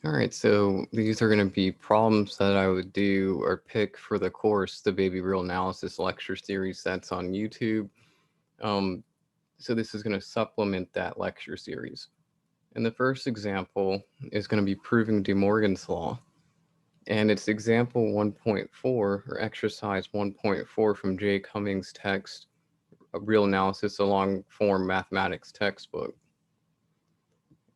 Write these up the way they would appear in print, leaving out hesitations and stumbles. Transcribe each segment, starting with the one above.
All right, so these are going to be problems that I would do or pick for the course, the Baby Real Analysis lecture series that's on YouTube. Um, so this is going to supplement that lecture series. And the first example is going to be proving DeMorgans law. And it's example 1.4 or exercise 1.4 from Jay Cummings' text, a Real Analysis, a long form mathematics textbook.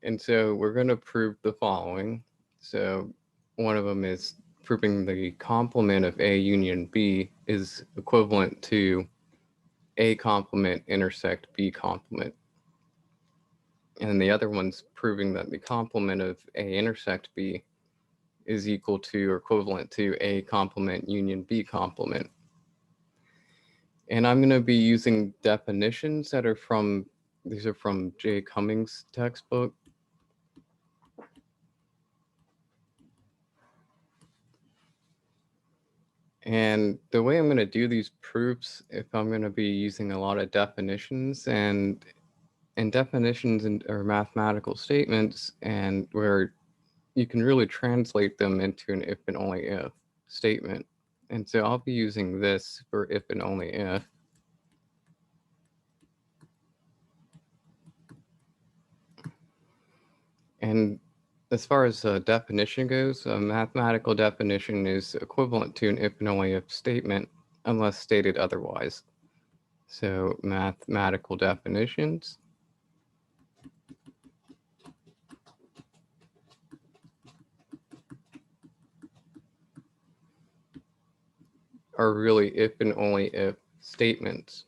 And so we're going to prove the following. So one of them is proving the complement of A union B is equivalent to A complement intersect B complement. And the other one's proving that the complement of A intersect B is equal to or equivalent to A complement union B complement. And I'm going to be using definitions that are these are from Jay Cummings' textbook. And the way I'm going to do these proofs, if I'm going to be using a lot of definitions and definitions are mathematical statements, and where you can really translate them into an if and only if statement. And so I'll be using this for if and only if. And as far as a definition goes, a mathematical definition is equivalent to an if and only if statement unless stated otherwise. So mathematical definitions are really if and only if statements.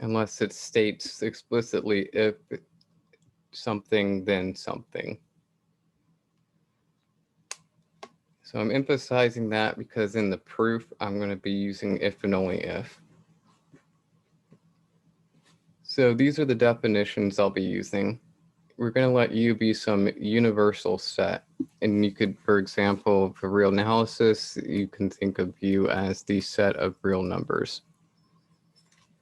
Unless it states explicitly if something, then something. So I'm emphasizing that because in the proof, I'm going to be using if and only if. So these are the definitions I'll be using. We're going to let U be some universal set. And you could, for example, for real analysis, you can think of U as the set of real numbers.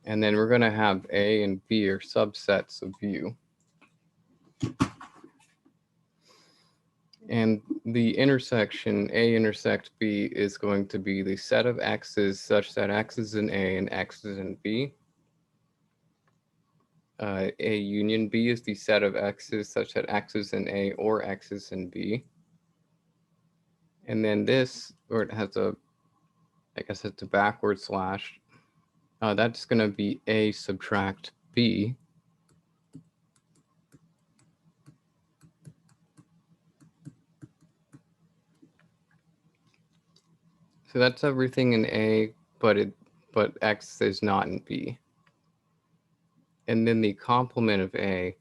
And then we're going to have A and B are subsets of U. And the intersection A intersect B is going to be the set of x's such that x is in A and x is in B. A union B is the set of x's such that x is in A or x is in B. And then this, or it has a, I guess it's a backward slash, that's going to be A subtract B. So that's everything in A, but x is not in B. And then the complement of A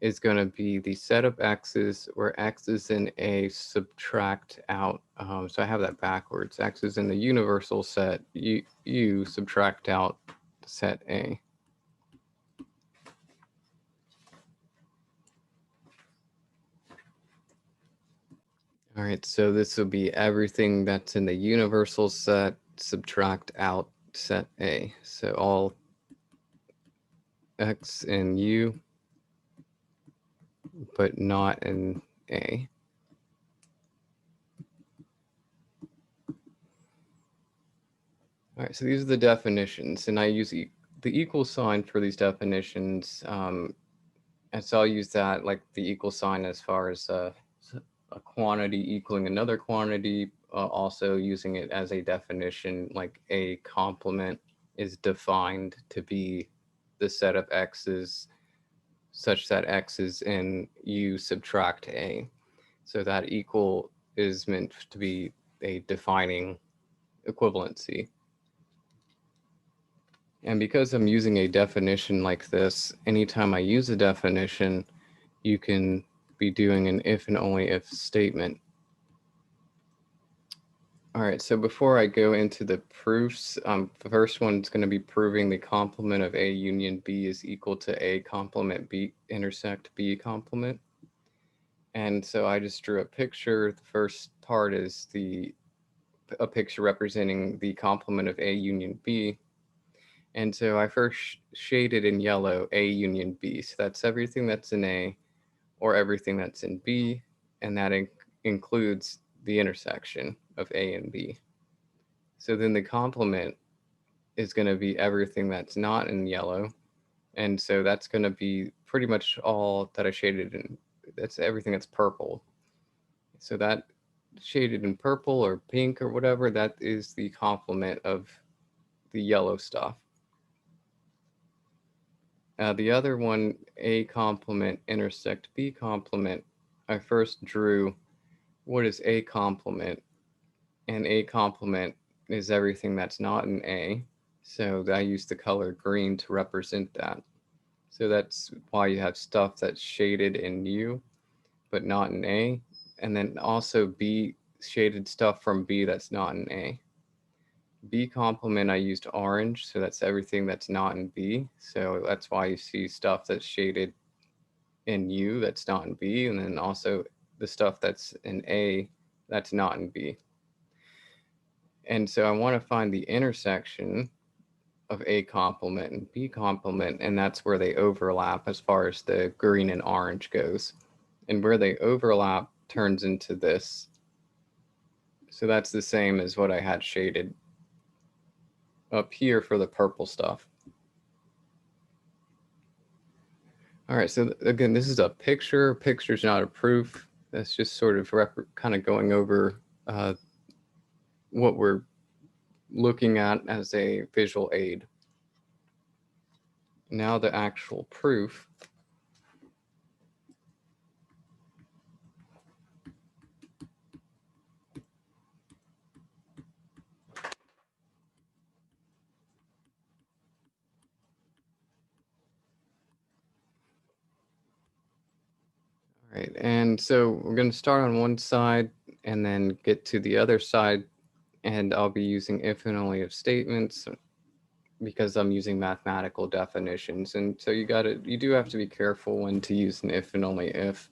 is going to be the set of x's where x is in A subtract out. So I have that backwards. X is in the universal set, U subtract out set A. All right, so this will be everything that's in the universal set subtract out set A. So all x in U, but not in A. All right, so these are the definitions, and I use the equal sign for these definitions. And so I'll use that, like the equal sign, as far as a quantity equaling another quantity, also using it as a definition, like a complement is defined to be the set of x's such that x is in U subtract A. So that equal is meant to be a defining equivalency. And because I'm using a definition like this, anytime I use a definition, you can be doing an if and only if statement. All right, so before I go into the proofs, the first one is going to be proving the complement of A union B is equal to A complement B intersect B complement. And so I just drew a picture. The first part is a picture representing the complement of A union B. And so I first shaded in yellow A union B. So that's everything that's in A or everything that's in B, and that includes the intersection of A and B. So then the complement is going to be everything that's not in yellow, and so that's going to be pretty much all that I shaded in. That's everything that's purple. So that shaded in purple or pink or whatever, that is the complement of the yellow stuff. The other one, A complement intersect B complement, I first drew what is A complement, and A complement is everything that's not in A. So I use the color green to represent that. So that's why you have stuff that's shaded in U, but not in A. And then also B, shaded stuff from B that's not in A. B complement, I used orange, so that's everything that's not in B. So that's why you see stuff that's shaded in U that's not in B, and then also the stuff that's in A that's not in B. And so I want to find the intersection of A complement and B complement, and that's where they overlap as far as the green and orange goes. And where they overlap turns into this. So that's the same as what I had shaded up here for the purple stuff. All right, so again, this is a picture. Picture's not a proof. That's just sort of kind of going over what we're looking at as a visual aid. Now the actual proof. All right, and so we're going to start on one side and then get to the other side, and I'll be using if and only if statements because I'm using mathematical definitions. And so you do have to be careful when to use an if and only if.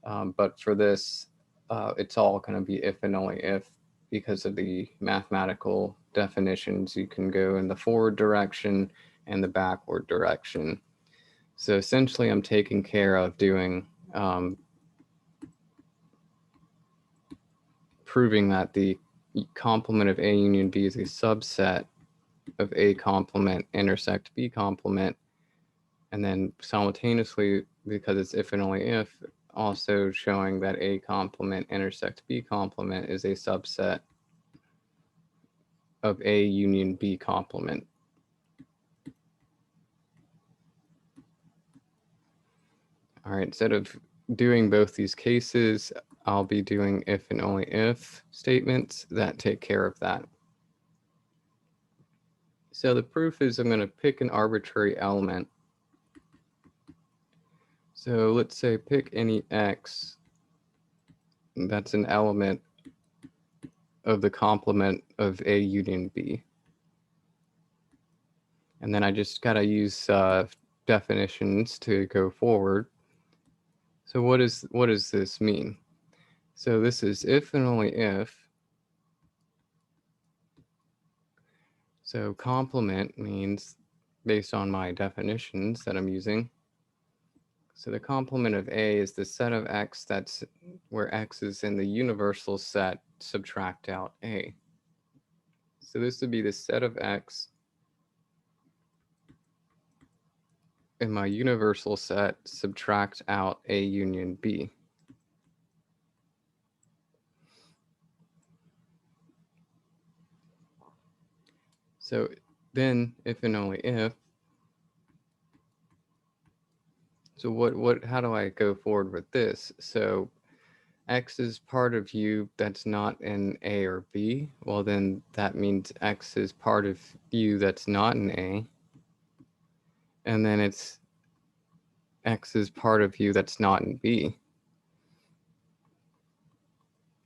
But for this, it's all going to be if and only if because of the mathematical definitions. You can go in the forward direction and the backward direction. So essentially, I'm taking care of doing proving that the complement of A union B is a subset of A complement intersect B complement, and then simultaneously, because it's if and only if, also showing that A complement intersect B complement is a subset of A union B complement. All right, instead of doing both these cases, I'll be doing if and only if statements that take care of that. So the proof is I'm going to pick an arbitrary element. So let's say pick any x that's an element of the complement of A union B. And then I just got to use definitions to go forward. So what does this mean? So this is if and only if. So complement means, based on my definitions that I'm using, so the complement of A is the set of x that's where x is in the universal set, subtract out A. So this would be the set of x in my universal set, subtract out A union B. So then if and only if, so how do I go forward with this? So x is part of U that's not in A or B. Well, then that means x is part of U that's not in A. And then it's x is part of U that's not in B.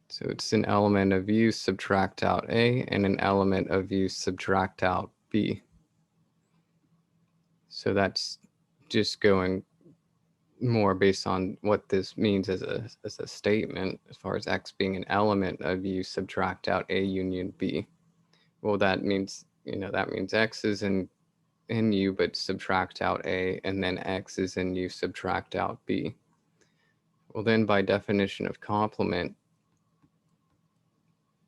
So it's an element of U subtract out A and an element of U subtract out B. So that's just going more based on what this means as a statement, as far as X being an element of U subtract out A union B. Well, that means, that means X is in U, but subtract out A, and then X is in U, subtract out B. Well, then by definition of complement,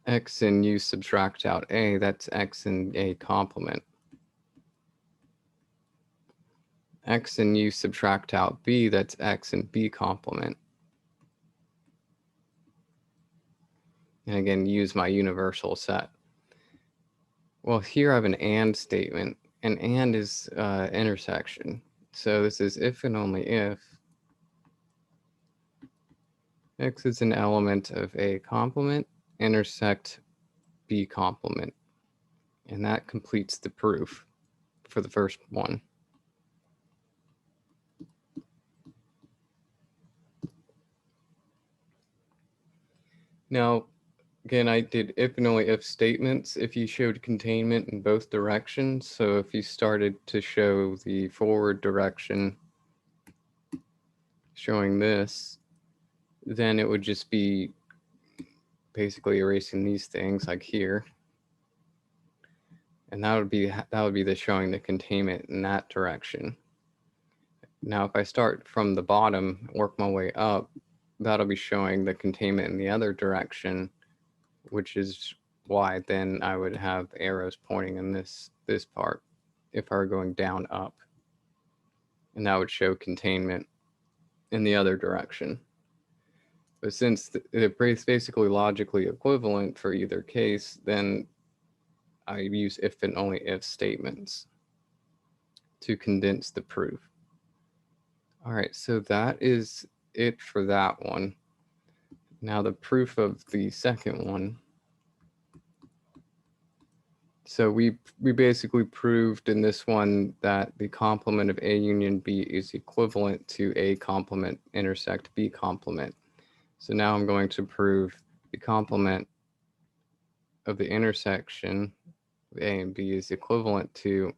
X in U subtract out A, that's X in A complement. X in U subtract out B, that's X in B complement. And again, use my universal set. Well, here I have an AND statement, and AND is intersection. So this is if and only if X is an element of A complement, intersect B complement. And that completes the proof for the first one. Now, again, I did if and only if statements if you showed containment in both directions. So if you started to show the forward direction showing this, then it would just be basically erasing these things like here. And that would be the showing the containment in that direction. Now, if I start from the bottom, work my way up, that'll be showing the containment in the other direction, which is why then I would have arrows pointing in this part if I were going down up. And that would show containment in the other direction. But since they're basically logically equivalent for either case, then I use if and only if statements to condense the proof. All right, so that is it for that one. Now the proof of the second one. So we basically proved in this one that the complement of A union B is equivalent to A complement intersect B complement. So now I'm going to prove the complement of the intersection of A and B is equivalent to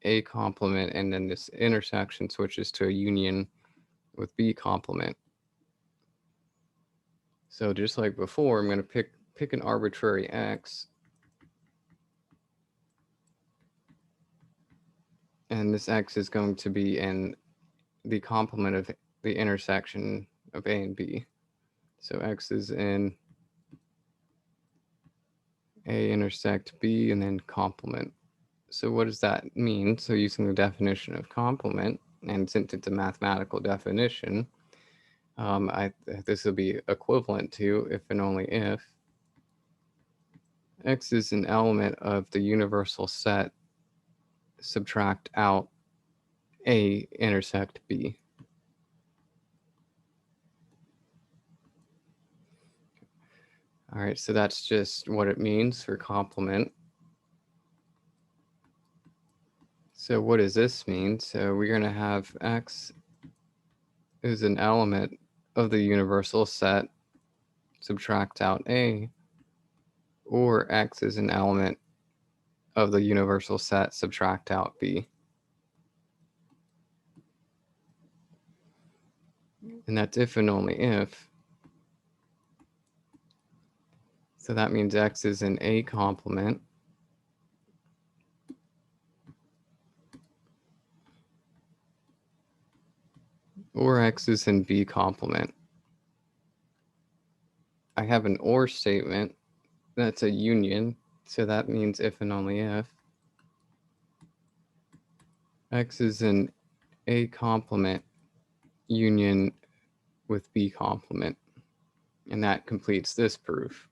A complement, and then this intersection switches to a union with B complement. So just like before, I'm going to pick an arbitrary X. And this X is going to be in the complement of the intersection of A and B. So X is in A intersect B and then complement. So what does that mean? So using the definition of complement, and since it's a mathematical definition, this will be equivalent to if and only if X is an element of the universal set subtract out A intersect B. All right, so that's just what it means for complement. So what does this mean? So we're going to have X is an element of the universal set subtract out A, or X is an element of the universal set subtract out B. And that's if and only if. So that means X is in A complement, or X is in B complement. I have an or statement that's a union, so that means if and only if X is in A complement union with B complement, and that completes this proof.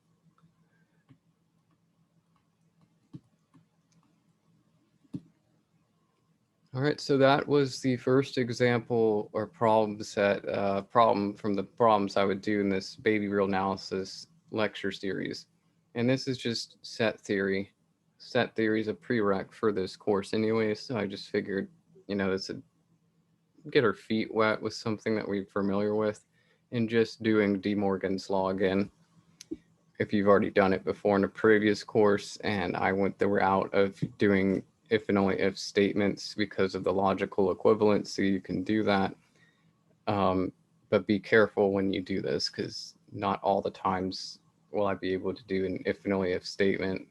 All right, so that was the first example or problem set, problem from the problems I would do in this baby real analysis lecture series. And this is just set theory. Set theory is a prereq for this course anyway, so I just figured, this would get our feet wet with something that we're familiar with, and just doing DeMorgans law again. If you've already done it before in a previous course, and I went the route of doing if and only if statements because of the logical equivalency, you can do that. But be careful when you do this, because not all the times will I be able to do an if and only if statement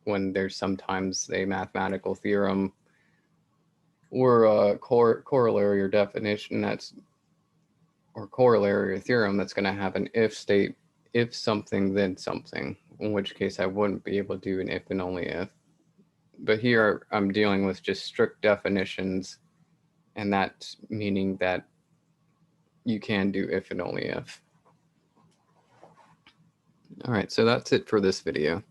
when there's sometimes a mathematical theorem or a corollary or definition or corollary or theorem that's going to have an if state, if something, then something, in which case I wouldn't be able to do an if and only if. But here I'm dealing with just strict definitions, and that's meaning that you can do if and only if. All right, so that's it for this video.